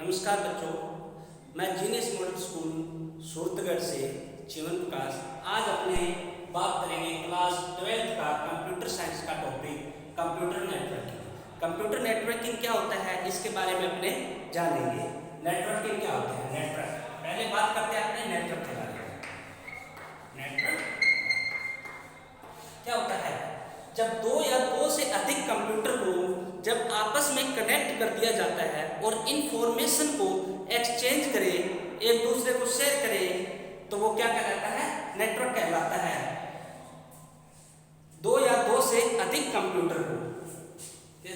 नमस्कार बच्चों, मैं जीनियस मॉडल स्कूल सूरतगढ़ से चिमन प्रकाश आज अपने बात करेंगे क्लास 12th का कंप्यूटर साइंस का topic computer networking. Computer networking क्या होता है इसके बारे में अपने जानेंगे। नेटवर्किंग क्या होता है? नेटवर्क पहले बात करते हैं अपने नेटवर्क के बारे में। नेटवर्क क्या होता है? जब दो या दो से अधिक कंप्यूटर को जब आपस में कनेक्ट कर दिया जाता है और इंफॉर्मेशन को एक्सचेंज करे, एक दूसरे को शेयर करे, तो वो क्या कहलाता है? नेटवर्क कहलाता है। दो या दो से अधिक कंप्यूटर को,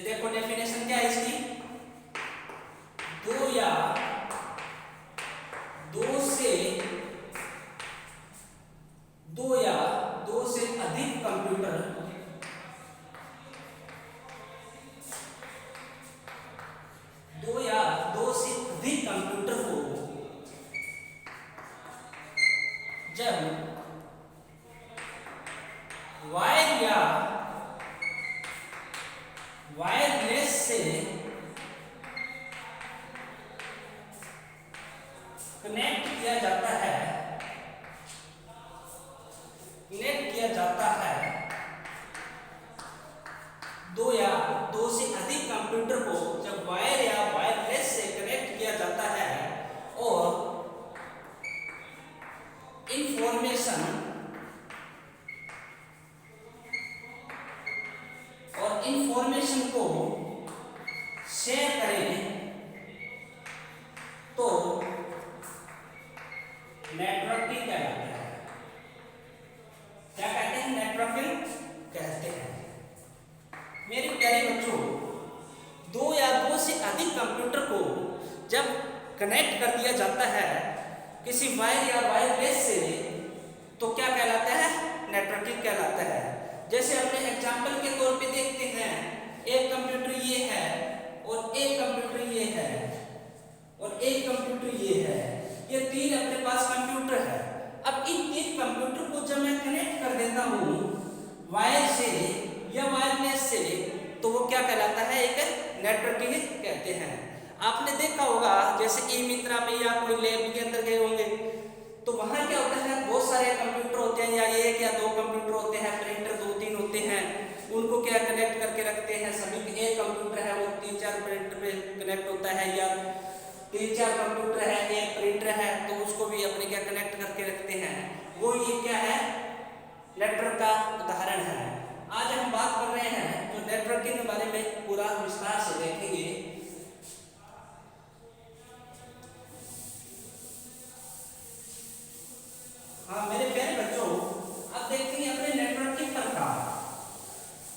देखो डेफिनेशन क्या है इसकी, दो या दो से अधिक कंप्यूटर को जब वायर या वायरलेस से कनेक्ट किया जाता है, दो या दो से अधिक कंप्यूटर को जब वायर या वायरलेस से कनेक्ट किया जाता है और इंफॉर्मेशन को शेयर करें तो नेटवर्किंग कहलाता है। क्या कहते हैं? नेटवर्किंग कहते हैं। मेरे प्यारे बच्चों, दो या दो से अधिक कंप्यूटर को जब कनेक्ट कर दिया जाता है किसी वायर या वायरलेस से, तो क्या कहलाता है? नेटवर्किंग कहलाता है। जैसे अपने एग्जाम्पल के तौर पे देखते हैं, एक कंप्यूटर ये है और एक कंप्यूटर ये है और एक कंप्यूटर ये है, ये तीन अपने पास कंप्यूटर है। अब इन तीन कंप्यूटर को जब मैं कनेक्ट कर देता हूँ वायर से या वायरलेस से, तो वो क्या कहलाता है? एक नेटवर्किंग कहते हैं। आपने देखा होगा जैसे ई मित्रा में या कोई लैब के अंदर गए होंगे तो वहां क्या होता है, बहुत सारे कंप्यूटर होते हैं या एक या दो कंप्यूटर होते हैं, प्रिंटर दो तीन होते हैं, उनको क्या कनेक्ट करके रखते हैं। सभी एक कंप्यूटर है वो तीन चार प्रिंटर पे कनेक्ट होता है, या तीन चार कंप्यूटर है एक प्रिंटर है तो उसको भी अपने क्या कनेक्ट करके रखते हैं। वो ये क्या है? नेटवर्क का उदाहरण है। आज हम बात कर रहे हैं जो नेटवर्किंग के बारे में पूरा विस्तार से देखेंगे। हाँ मेरे प्यारे बच्चों, अब देखेंगे अपने नेटवर्क के प्रकार।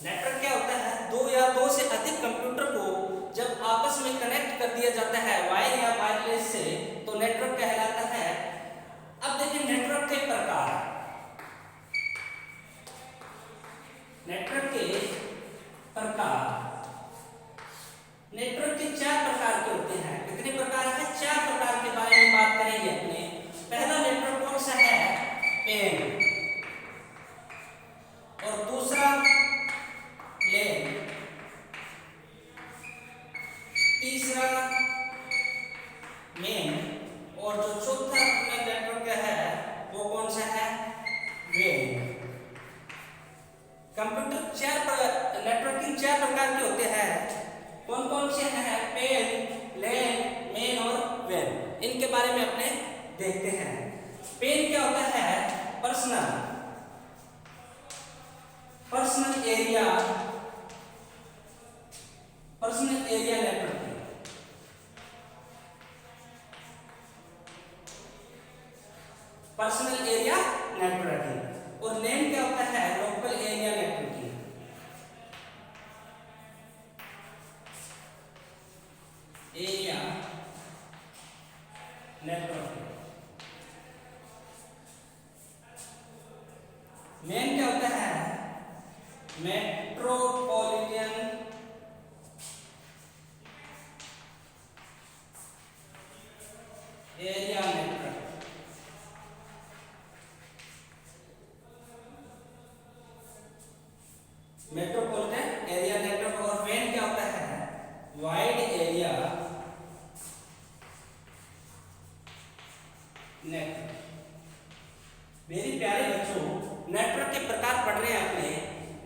नेटवर्क क्या होता है? दो या दो से अधिक कंप्यूटर को जब आपस में कनेक्ट कर दिया जाता है वायर या वायरलेस से, तो नेटवर्क कहलाता है। अब देखिए नेटवर्क के प्रकार। नेटवर्क के चार प्रकार के होते हैं। कितने प्रकार है? चार प्रकार के बारे में बात करेंगे अपने। पहला नेटवर्क कौन सा है? पेन। और दूसरा लेन। तीसरा मेन। और जो चौथा अपना नेटवर्क है वो कौन सा है? वेन। कंप्यूटर नेटवर्किंग चार प्रकार के होते हैं। कौन कौन से हैं? पेन, लेन, मेन और वेन। इनके बारे में अपने देखते हैं। पेन क्या होता है? Personal area networking. Personal area networking. और लेन क्या होता है? Local area networking. Area networking. Main क्या होता है? Metropolitan area network. Metropolitan area network. और वेन क्या होता है? Wide area network. मेरे प्यारे बच्चों, नेटवर्क के प्रकार पढ़ रहे हैं अपने।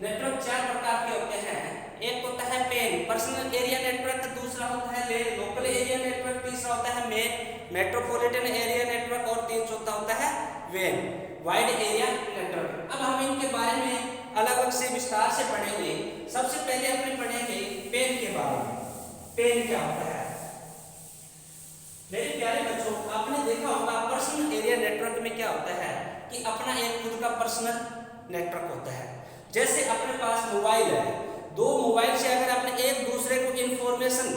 नेटवर्क 4 प्रकार के होते हैं। एक होता है पेन, पर्सनल एरिया नेटवर्क, दूसरा होता है लेन, लोकल एरिया नेटवर्क, तीसरा होता है मेन, मेट्रोपॉलिटन एरिया नेटवर्क, और चौथा होता है वेन, वाइड एरिया नेटवर्क। अब हम इनके बारे में अलग अलग से विस्तार से पढ़ेंगे। सबसे पहले अपने पढ़ेंगे पेन के बारे में। पेन क्या होता है? मेरे प्यारे बच्चों, आपने देखा होगा पर्सनल एरिया नेटवर्क में क्या होता है कि अपना एक खुद का पर्सनल नेटवर्क होता है। जैसे अपने पास मोबाइल है, 2 मोबाइल से अगर आपने एक दूसरे को इंफॉर्मेशन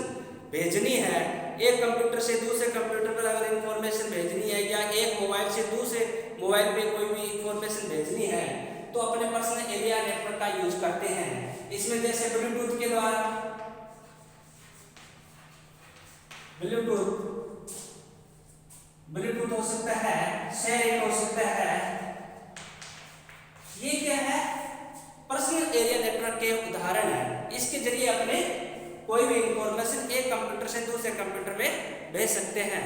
भेजनी है, एक कंप्यूटर से दूसरे कंप्यूटर पर अगर इंफॉर्मेशन भेजनी है, या एक मोबाइल से दूसरे मोबाइल पे कोई भी इंफॉर्मेशन भेजनी है, तो अपने पर्सनल एरिया नेटवर्क का यूज करते हैं। इसमें जैसे ब्लूटूथ के द्वारा, ब्लूटूथ हो सकता है, शेयरिंग हो सकता है। ये क्या है? पर्सनल एरिया नेटवर्क के उदाहरण है। इसके जरिए अपने कोई भी इंफॉर्मेशन एक कंप्यूटर से दूसरे कंप्यूटर में भेज सकते हैं।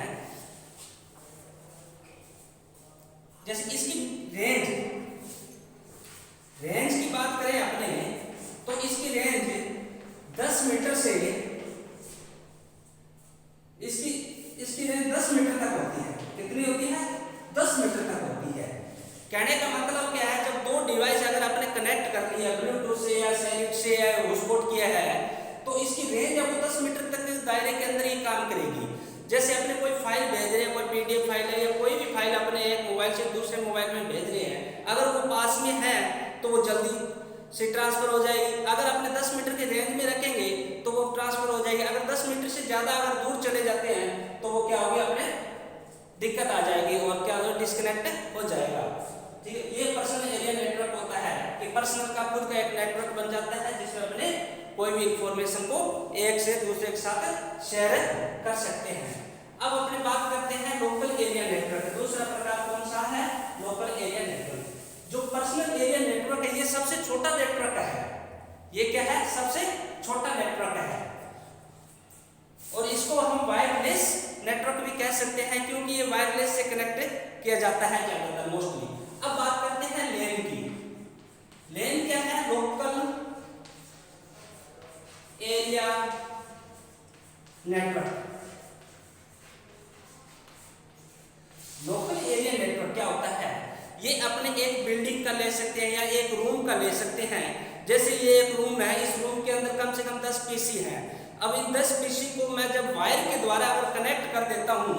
जैसे इसकी रेंज की बात करें अपने, तो इसकी रेंज 10 मीटर से इसकी रेंज 10 मीटर तक होती है। कितनी होती है? 10 मीटर तक होती है। कहने का मतलब क्या है? जब 2 डिवाइस अगर आपने कनेक्ट कर लिया ब्लूटूथ से या सेलिट से या हॉटस्पॉट किया है, तो इसकी रेंज अब 10 मीटर तक के दायरे के अंदर ही काम करेगी। जैसे अपने कोई फाइल भेज रहे हैं, कोई पीडीएफ फाइल है या कोई भी फाइल अपने एक मोबाइल से दूसरे मोबाइल में भेज रहे हैं, अगर वो पास में है तो वो जल्दी से ट्रांसफर हो जाएगी। अगर अपने 10 मीटर के रेंज में रखेंगे तो वो ट्रांसफर हो जाएगी। अगर 10 मीटर से ज़्यादा अगर दूर चले जाते हैं तो वो क्या होगी? अपने दिक्कत आ जाएगी और क्या होगा? डिस्कनेक्ट हो जाएगा। ठीक है, ये पर्सनल एरिया नेटवर्क होता है कि पर्सनल का खुद का एक नेटवर्क बन जाता है जिसमें अपने कोई भी इंफॉर्मेशन को एक से दूसरे के साथ शेयर कर सकते हैं। अब अपने बात करते हैं लोकल एरिया नेटवर्क। दूसरा प्रकार कौन सा है? Local area network. जो पर्सनल एरिया नेटवर्क है, ये सबसे छोटा नेटवर्क है। ये क्या है? सबसे छोटा नेटवर्क है, और इसको हम वायरलेस नेटवर्क भी कह सकते हैं, क्योंकि ये वायरलेस से कनेक्ट किया जाता है ज्यादातर, मोस्टली। अब बात करते हैं लेन की। लेन क्या है? Local area network. Local area network क्या होता है? ये अपने एक बिल्डिंग का ले सकते हैं या एक रूम का ले सकते हैं। जैसे ये एक रूम है, इस रूम के अंदर कम से कम 10 पीसी है। अब इन 10 पीसी को मैं जब वायर के द्वारा अगर कनेक्ट कर देता हूँ,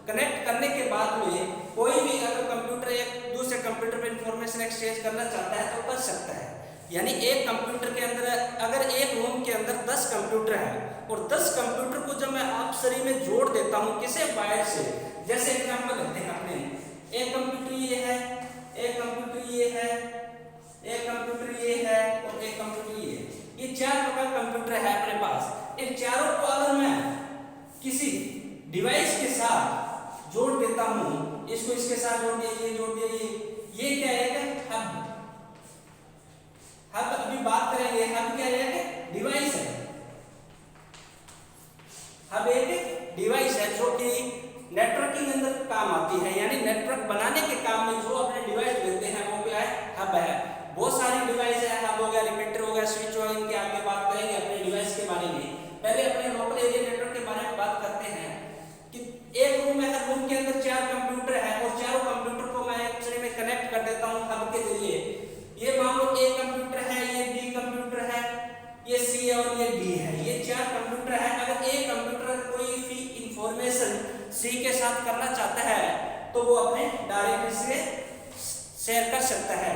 कनेक्ट करने के बाद में कोई भी अगर कंप्यूटर एक दूसरे कंप्यूटर पर इंफॉर्मेशन एक्सचेंज करना चाहता है तो कर सकता है। यानी एक कंप्यूटर के अंदर अगर एक रूम के अंदर 10 कंप्यूटर है, और 10 कंप्यूटर को जब मैं आपसरी में जोड़ देता हूँ किसे? वायर से। जैसे एग्जांपल लेते हैं अपने, एक कंप्यूटर ये है, एक कंप्यूटर ये है, एक कंप्यूटर ये है और एक कंप्यूटर ये है। ये 4 प्रकार कंप्यूटर है अपने पास। इन चारों को अगर मैं किसी डिवाइस के साथ जोड़ देता हूँ, इसको इसके साथ जोड़ दिया, ये जोड़ दिया, ये क्या है? हब। हब अभी बात करेंगे। हब क्या है? डिवाइस है। हब एक डिवाइस है जो कि नेटवर्किंग अंदर काम आती है, यानी नेटवर्क बनाने के काम में जो अपने डिवाइस लेते हैं वो क्या है? हब है। बहुत सारी डिवाइस है, हब हो गया, रिपीटर हो गया, स्विच हो गया, इनके आगे बात करेंगे अपने डिवाइस के बारे में। पहले अपने लोकल एरिया नेटवर्क के बारे में बात करते हैं कि एक रूम है, रूम के अंदर 4 कंप्यूटर है और चारों कंप्यूटर को मैं एक दूसरे में कनेक्ट कर देता हूँ हब के जरिए। ये मान लो एक कंप्यूटर है, ये बी कंप्यूटर है, ये सी और ये डी है, ये 4 कंप्यूटर है। अगर एक कंप्यूटर कोई भी इंफॉर्मेशन सी के साथ करना चाहता है तो वो अपने डायरेक्टली से शेयर कर सकता है।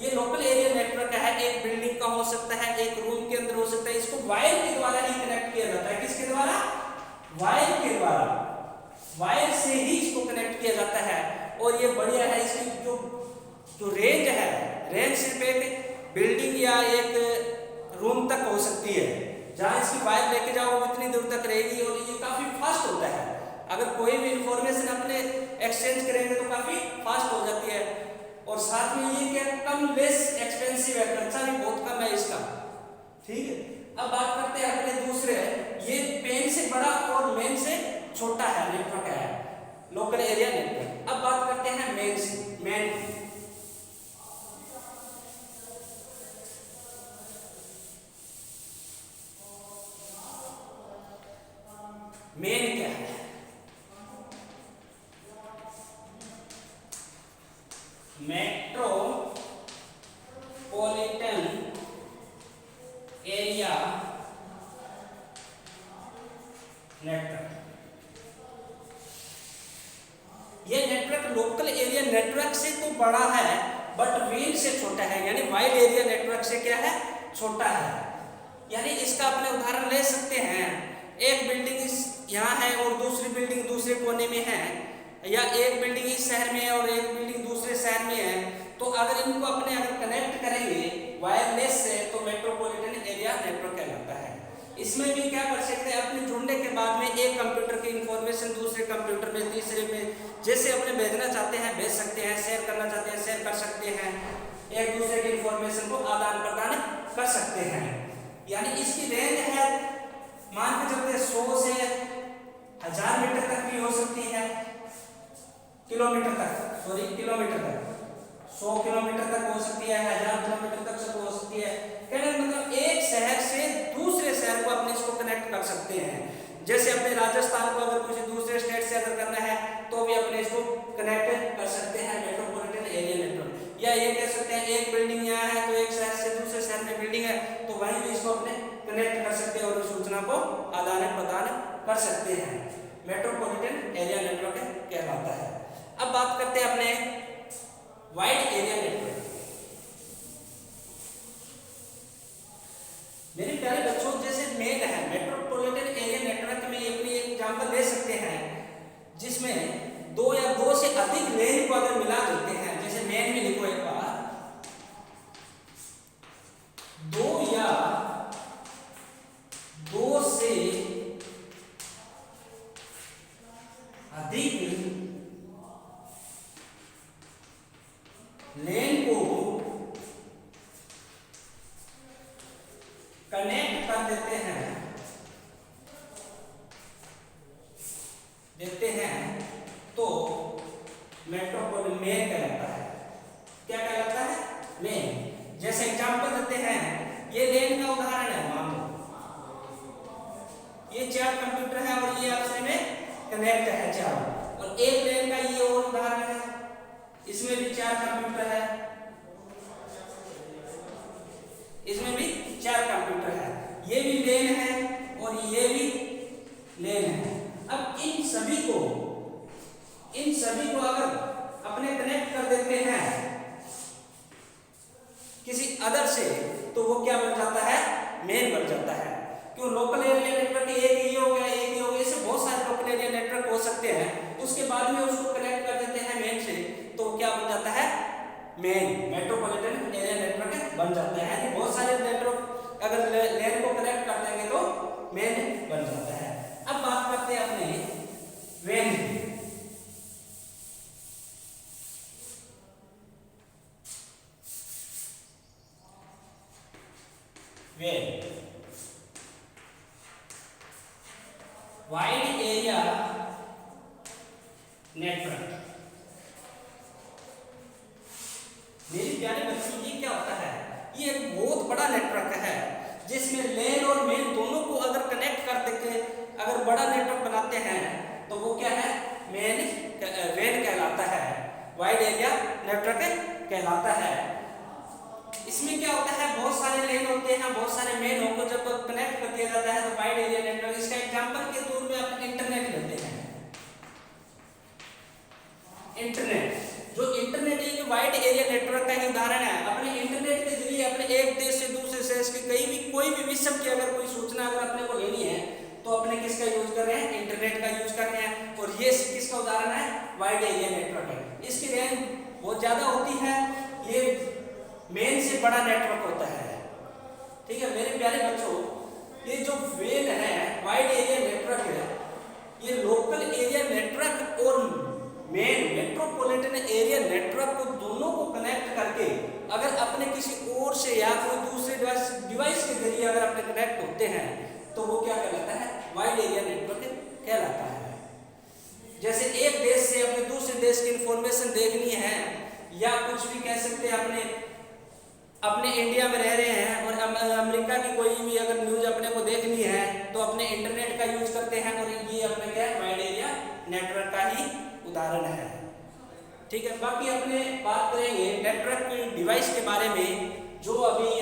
ये लोकल एरिया नेटवर्क है, एक बिल्डिंग का हो सकता है, एक रूम के अंदर हो सकता है। इसको वायर के द्वारा ही कनेक्ट किया जाता है। किसके द्वारा? वायर के द्वारा। वायर से ही इसको कनेक्ट किया जाता है। और ये बढ़िया है, इसकी जो रेंज है, रेंज सिर्फ एक बिल्डिंग या एक रूम तक हो सकती है। जहां इसकी वायर लेके जाओ वो इतनी दूर तक रहेगी, और ये काफी फास्ट होता है। अगर कोई भी इंफॉर्मेशन अपने एक्सचेंज करेंगे तो काफी फास्ट हो जाती है। और साथ में ये क्या? कम, लेस एक्सपेंसिव है, खर्चा भी बहुत कम है इसका। ठीक है, अब बात करते हैं अपने दूसरे। ये पेन से बड़ा और मेन से छोटा है नेटवर्क है, लोकल एरिया नेटवर्क। अब मेन से, मेन मेन क्या है? Metropolitan area network. ये नेटवर्क लोकल एरिया नेटवर्क से तो बड़ा है बट वेन से छोटा है, यानी वाइड एरिया नेटवर्क से क्या है? छोटा है। यानी इसका अपने उदाहरण ले सकते हैं, एक बिल्डिंग यहाँ है और दूसरी बिल्डिंग दूसरे कोने में है, या एक बिल्डिंग इस शहर में है और एक बिल्डिंग दूसरे शहर में है, तो अगर इनको अपने अगर कनेक्ट करेंगे वायरलेस से तो मेट्रोपॉलिटन एरिया नेटवर्क कहलाता है। इसमें भी क्या कर सकते हैं, अपने जुड़ने के बाद में एक कंप्यूटर की इंफॉर्मेशन दूसरे कंप्यूटर में, तीसरे में, जैसे अपने भेजना चाहते हैं भेज सकते हैं, शेयर करना चाहते हैं शेयर कर सकते हैं, एक दूसरे की इंफॉर्मेशन को आदान प्रदान कर सकते हैं। यानी इसकी रेंज है, मान के चलते 100 से 1000 मीटर तक भी हो सकती है, किलोमीटर तक, सॉरी किलोमीटर तक, 100 किलोमीटर तक हो सकती है, 1000 किलोमीटर तक हो सकती है। कहने मतलब एक शहर से दूसरे शहर को अपने इसको कनेक्ट कर सकते हैं। जैसे अपने राजस्थान को अगर किसी दूसरे स्टेट से अगर करना है तो भी अपने इसको कनेक्ट कर सकते हैं मेट्रोपॉलिटन एरिया नेटवर्क। या ये कह सकते हैं एक बिल्डिंग यहाँ है तो एक शहर से दूसरे शहर में बिल्डिंग है तो वहीं भी इसको अपने कनेक्ट कर सकते हैं और सूचना को आदान प्रदान कर सकते हैं। मेट्रोपॉलिटन एरिया नेटवर्क कहलाता है। अब बात करते हैं अपने वाइड एरिया नेटवर्क। मेरे प्यारे बच्चों, जैसे मेन है मेट्रोपॉलिटन एरिया नेटवर्क में अपनी एक एग्जांपल ले सकते हैं जिसमें 2 या 2 से अधिक लेन को अगर मिला देते हैं, जैसे मेन में लिखो एक बार, 2 या 2 से अधिक लेन को कनेक्ट कर देते हैं तो मेट्रोपॉलिटन मेन कहलाता है। क्या कहलाता है? मेन। जैसे एग्जांपल देते हैं, ये लेन का उदाहरण है, मान लो ये 4 कंप्यूटर है और ये आपस में कनेक्ट है 4, और एक लेन का ये और उदाहरण है, इसमें भी 4 कंप्यूटर है, इसमें भी 4 कंप्यूटर है, ये भी लेन है और ये भी लेन है। अब इन सभी को अगर अपने कनेक्ट कर देते हैं किसी अदर से तो वो क्या बन जाता है? मेन बन जाता है। क्यों? लोकल एरिया नेटवर्क एक ही हो गया, ऐसे बहुत सारे लोकल एरिया नेटवर्क हो सकते हैं, उसके बाद में उसको कनेक्ट कर देते हैं मेन से तो क्या बन जाता है? मेन, मेट्रोपॉलिटन एरिया नेटवर्क बन जाता है। यानी बहुत सारे नेटवर्क अगर लेन को कनेक्ट कर देंगे तो मेन बन जाता है। अब बात करते हैं अपने वेन। Wide area network. मेरी प्यारे बच्चों, ये क्या होता है? ये एक बहुत बड़ा नेटवर्क है जिसमें लेन और मेन दोनों को अगर कनेक्ट कर देते, अगर बड़ा नेटवर्क बनाते हैं तो वो क्या है? वेन कहलाता है, वाइड एरिया नेटवर्क कहलाता है। इसमें क्या होता है? बहुत सारे लेन होते हैं, बहुत सारे मेन होकर जब कनेक्ट कर दिया जाता है तो वाइड एरिया नेटवर्क। इसका एग्जांपल के तौर में आप इंटरनेट लेते हैं। इंटरनेट, जो इंटरनेट एक वाइड एरिया नेटवर्क का ही उदाहरण है। अपने इंटरनेट के जरिए अपने एक देश से दूसरे देश के कोई भी विषय की अगर कोई सूचना अगर अपने को लेनी है तो अपने किसका यूज कर रहे हैं? इंटरनेट का यूज कर रहे हैं। और ये किसका उदाहरण है? वाइड एरिया नेटवर्क है। इसकी रेंज बहुत ज्यादा होती है, ये मेन से बड़ा नेटवर्क होता है। ठीक है मेरे प्यारे बच्चों, ये जो वेन है वाइड एरिया नेटवर्क है, ये लोकल एरिया नेटवर्क और मेन मेट्रोपॉलिटन एरिया नेटवर्क को दोनों को कनेक्ट करके अगर अपने किसी और से या कोई दूसरे डिवाइस के जरिए अगर अपने कनेक्ट होते हैं तो वो क्या कहलाता है? वाइड एरिया नेटवर्क कहलाता है। जैसे एक देश से अपने दूसरे देश देश की इंफॉर्मेशन देखनी है या कुछ भी कह सकते हैं अपने इंडिया में रह रहे हैं और अमेरिका की कोई भी अगर न्यूज़ अपने को देखनी है तो अपने इंटरनेट का यूज करते हैं और ये अपने क्या वाइड एरिया नेटवर्क का ही उदाहरण है। ठीक है, बाकी अपने बात करेंगे नेटवर्क डिवाइस के बारे में जो अभी